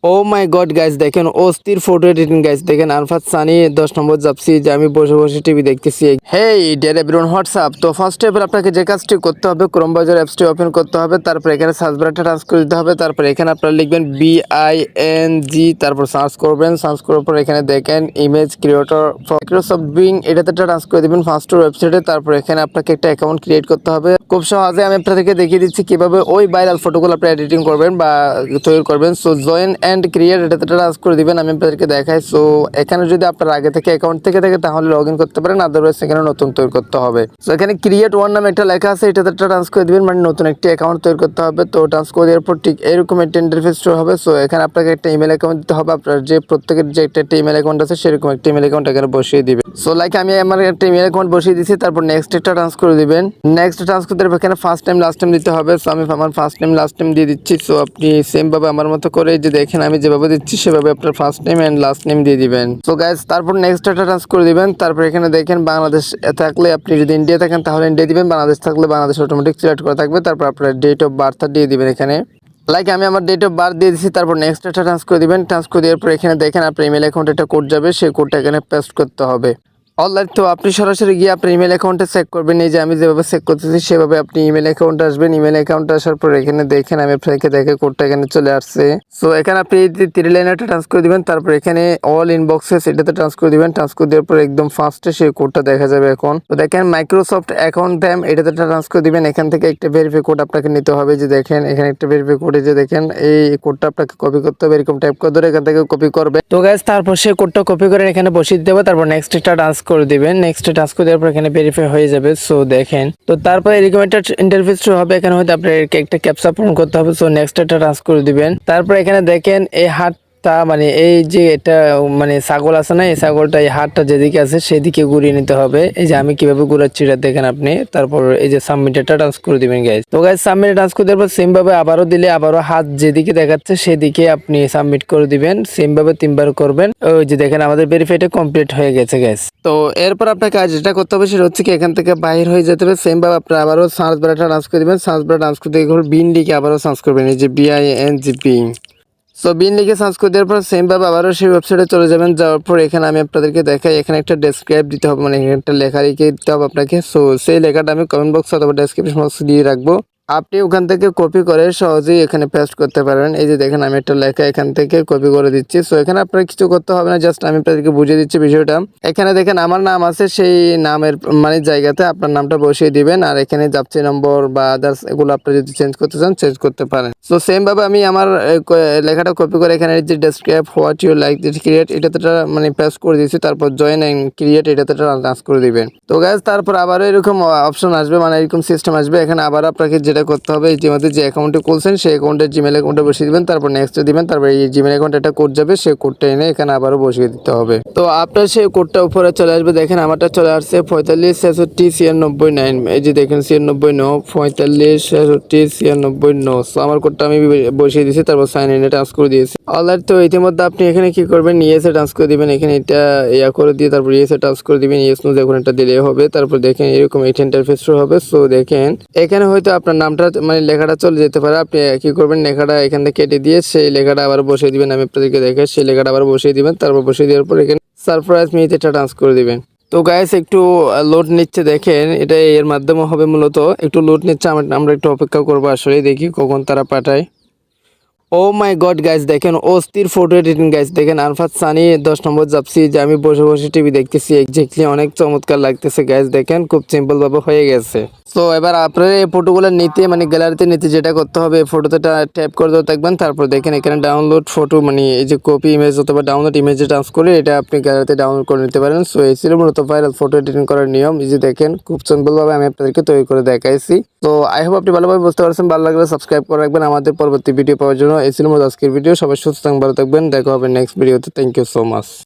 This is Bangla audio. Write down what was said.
ও মাই গড গাইস, দেখেন অস্থির ফটো এডিটিং গাইস। দেখেন আরফাত সানি 10 নম্বর যাচ্ছি যে আমি বসে বসে টিভি দেখতেছি। হেই ডিয়ার এভরিওয়ান, হোয়াটসঅ্যাপ। তো ফার্স্ট এবার আপনাকে যে কাজটি করতে হবে, ক্রোম ব্রাউজার অ্যাপসটি ওপেন করতে হবে। তারপর এখানে সার্চ বারটা টাচ করে দিতে হবে। তারপর এখানে আপনারা লিখবেন BING, তারপর সার্চ করবেন। সার্চ করার পর এখানে দেখেন ইমেজ ক্রিয়েটর মাইক্রোসফট বিং, এটাতে টাচ করে দিবেন ফার্স্ট ওয়েবসাইটে। তারপর এখানে আপনাকে একটা অ্যাকাউন্ট ক্রিয়েট করতে হবে। খুব সহজে আমি আপনাদেরকে দেখিয়ে দিচ্ছি কিভাবে ওই ভাইরাল ফটোগুলো আপনি এডিটিং করবেন বা তৈরি করবেন। সো জয়েন অ্যান্ড ক্রিয়েট, এটাতে টাচ করে দিবেন। আমি আপনাদেরকে দেখাই। সো এখানে যদি আপনার আগে থেকে অ্যাকাউন্ট থেকে থাকে তাহলে লগ ইন করতে পারেন, আদারওয়াইজ এখানে নতুন তৈরি করতে হবে। সো এখানে ক্রিয়েট ওয়ান নামে একটা লেখা আছে, এটাতে টাচ করে দিবেন, মানে নতুন একটি অ্যাকাউন্ট তৈরি করতে হবে। তো টাচ করে দেওয়ার পর ঠিক এরকম একটা ইন্টারফেস হবে। সো এখানে আপনাকে একটা ইমেল অ্যাকাউন্ট দিতে হবে। আপনার যে প্রত্যেকের যে একটা ইমেল অ্যাকাউন্ট আছে সেরকম একটা ইমেল অ্যাকাউন্ট এখানে বসিয়ে দিবেন। সো লাইক আমি আমার একটা ইমেল অ্যাকাউন্ট বসিয়ে দিয়েছি। তারপর নেক্সট একটা টাচ করে দিবেন। নেক্সট টাচ করতে এখানে ফার্স্ট টাইম লাস্ট টাইম দিতে হবে। সো আমি আমার ফার্স্ট টাইম লাস্ট টাইম দিয়ে দিচ্ছি। সো আপনি সেম ভাবে আমার মতো করে যে দেখেন আমি যেভাবে দিচ্ছি সেভাবে আপনার first name and last name দিয়ে দিবেন। সো গাইস, তারপর নেক্সট একটা টাচ করে দিবেন। তারপর এখানে দেখেন বাংলাদেশ থাকলে আপনি যদি ইন্ডিয়া থাকেন তাহলে ইন্ডিয়া দিবেন, বাংলাদেশ থাকলে বাংলাদেশ অটোমেটিক সিলেক্ট করা থাকবে। তারপর আপনার ডেট অফ বার্থ দিয়ে দিবেন এখানে। লাইক আমি আমার ডেট অফ বার্থ দিয়ে দিচ্ছি। তারপর নেক্সট একটা টাচ করে দিবেন। টাচ করে দেওয়ার পর এখানে দেখেন আপনার ইমেল অ্যাকাউন্টে একটা কোড যাবে, সেই কোডটা এখানে পেস্ট করতে হবে। অলরাইট, তো আপনি সরাসরি গিয়ে আপনার ইমেল অ্যাকাউন্টে চেক করবেন। এই যে আমি যেভাবে চেক করতেছি সেভাবে আপনি ইমেল অ্যাকাউন্টে আসবেন। ইমেল অ্যাকাউন্টে আসার পর এখানে দেখেন আমি আপনাকে দেখে কোডটা এখানে চলে আসছে। সো এখানে আপনি এই 3 লাইনারটা ট্রান্সফার দিবেন। তারপর এখানে অল ইনবক্সেস এটাতে ট্রান্সফার দিবেন। ট্রান্সফার দেওয়ার পর একদম ফার্স্টে সেই কোডটা দেখা যাবে। এখন তো দেখেন মাইক্রোসফট অ্যাকাউন্ট টাইম এটাতে ট্রান্সফার দিবেন। এখান থেকে একটা ভেরিফাই কোড আপনাকে নিতে হবে। যে দেখেন এখানে একটা ভেরিফাই কোড, যে দেখেন এই কোডটা আপনাকে কপি করতে হবে। এরকম টাইপ করে ধরে এখান থেকে কপি করবে। তো গাইস, তারপর সেই কোডটা কপি করে এখানে বসিয়ে দিতে হবে। তারপর নেক্সট একটা টাচ করে দিবেন। নেক্সট টাচ করে দেওয়ার পর এখানে ভেরিফাই হয়ে যাবে। সো দেখেন, তো তারপর এরকম একটা ইন্টারফেস হবে। এখানে হয়তো আপনার একটা ক্যাপচা পূরণ করতে হবে। সো নেক্সট একটা টাচ করে দিবেন। তারপর এখানে দেখেন এই হাতটা মানে এই যে এটা মানে ছাগল আছে না, এই ছাগলটা এই হাতটা যেদিকে আছে সেদিকে ঘুরিয়ে নিতে হবে। এই যে আমি কিভাবে ঘুরাচ্ছি এটা দেখেন আপনি। তারপর এই যে সাবমিটটা টাচ করে দিবেন গাইস। তো গাইস, সাবমিট টাচ করে দেওয়ার পর সেম ভাবে আবারও দিলে আবারও হাত যেদিকে দেখাচ্ছে সেদিকে আপনি সাবমিট করে দিবেন। সেম ভাবে 3 বার করবেন। ওই যে দেখেন আমাদের ভেরিফাইটা কমপ্লিট হয়ে গেছে গাইস। তো এরপর আপনাকে কাজ যেটা করতে হবে সেটা হচ্ছে কি এখান থেকে বাইরে হয়ে যেতে হবে। সেম ভাবে আপনারা আবারও সার্চ বারটা টাচ করে দিবেন। সার্চ বার টাচ করে দিয়ে বিন লিখে আবারও সার্চ করবেন, এই যে BING। সো বিন লিখে সার্চ করে দেওয়ার পর সেম ভাবে আবারও সেই ওয়েবসাইটে চলে যাবেন। যাওয়ার পর এখানে আমি আপনাদেরকে দেখাই, এখানে একটা ডেসক্রাইব দিতে হবে, মানে এখানে একটা লেখা লিখে দিতে হবে আপনাকে। সো সেই লেখাটা আমি কমেন্ট বক্স অথবা ডেসক্রিপশন বক্সে দিয়ে রাখবো। আপনি ওখান থেকে কপি করে সহজেই এখানে পেস্ট করতে পারবেন। এই যে দেখেন আমি একটা লেখা এখান থেকে কপি করে দিচ্ছি। সো এখানে আপনার কিছু করতে হবে না, জাস্ট আমি আপনাদেরকে বুঝিয়ে দিচ্ছি বিষয়টা। এখানে দেখেন আমার নাম আছে, সেই নামের মানে জায়গাতে আপনার নামটা বসিয়ে দিবেন। আর এখানে যাত্রী নম্বর বা আদার্স এগুলো আপনি যদি চেঞ্জ করতে চান চেঞ্জ করতে পারেন। সো সেম ভাবে আমি আমার লেখাটা কপি করে এখানে যে describe what you like this create এটাতে মানে পেস্ট করে দিয়েছি। তারপর জয়েন এন্ড ক্রিয়েট এটাতে টাচ করে দিবেন। তো গাইস, তারপর আবারও এরকম অপশন আসবে, মানে এরকম সিস্টেম আসবে। এখানে আবার আপনাকে যেটা করতে হবে, ইতিমধ্যে যে অ্যাকাউন্টে খুলছেন সেই অ্যাকাউন্টের জিমেল অ্যাকাউন্টে বসিয়ে দিবেন। তারপর নেক্সট দিবেন। তারপর এই জিমেল অ্যাকাউন্টে একটা কোড যাবে, সেই কোডটা এনে এখানে আবারও বসিয়ে দিতে হবে। তো আপনার সেই কোডটা উপরে চলে আসবে। দেখেন আমারটা চলে আসছে 45 66 96 9। এই যে দেখেন 96 45 66 96 9। সো আমার কোডটা আমি বসিয়ে দিয়েছি। তারপর সাইন ইনে টাচ করে দিয়েছি। অলরাইট, তো ইতিমধ্যে আপনি এখানে কি করবেন, ইয়েসে টাচ করে দিবেন। এখানে এটা ইয়া করে দিয়ে তারপর ইয়েসে টাচ করে দিবেন। ইয়েস নো যখন এটা দিলে হবে। তারপর দেখেন এরকম একটা ইন্টারফেস হবে। সো দেখেন এখানে হয়তো আপনার নামটা মানে লেখাটা চলে যেতে পারে। আপনি কি করবেন, লেখাটা এখান থেকে কেটে দিয়ে সেই লেখাটা আবার বসিয়ে দিবেন। আমি আপনাদেরকে দেখে সেই লেখাটা আবার বসিয়ে দিবেন। তারপর বসিয়ে দেওয়ার পর এখানে সারপ্রাইজ মিতে এটা ট্রান্স করে দিবেন। তো গাইস, একটু লোড নিচ্ছে দেখেন, এটা এর মাধ্যমে হবে মূলত। একটু লোড নিচ্ছে, আমরা একটু অপেক্ষা করবো আসলে, দেখি কখন তারা পাঠায়। ও মাই গড গাইস, দেখেন অস্থির ফটো এডিটিং গাইস। দেখেন আরফাত সানি 10 নম্বর যাচ্ছি যে আমি বসে বসে টিভি দেখতেছি। এক্স্যাক্টলি অনেক চমৎকার লাগতেছে গাইস। দেখেন খুব সিম্পল ভাবে হয়ে গেছে। তো এবার আপনারা এই ফটোগুলো নিতে মানে গ্যালারিতে নিতে যেটা করতে হবে, ফটোতে ট্যাপ করে দিতে থাকবেন। তারপর দেখেন এখানে ডাউনলোড ফটো, মানে এই যে কপি ইমেজ অথবা ডাউনলোড ইমেজে ট্রান্স করে এটা আপনি গ্যালারিতে ডাউনলোড করে নিতে পারেন। সো এই ছিল মূলত ভাইরাল ফটো এডিটিং করার নিয়ম। এই যে দেখেন খুব সিম্পল ভাবে আমি আপনাদেরকে তৈরি করে দেখাইছি। তো আই হোপ আপনি ভালোভাবে বুঝতে পারছেন। ভালো লাগলে সাবস্ক্রাইব করে রাখবেন আমাদের পরবর্তী ভিডিও পাওয়ার জন্য। এই ছিল মূলত আজকের ভিডিও। সবাই সুস্থ থাকবেন, ভালো থাকবেন। দেখা হবে নেক্সট ভিডিওতে। Thank you so much.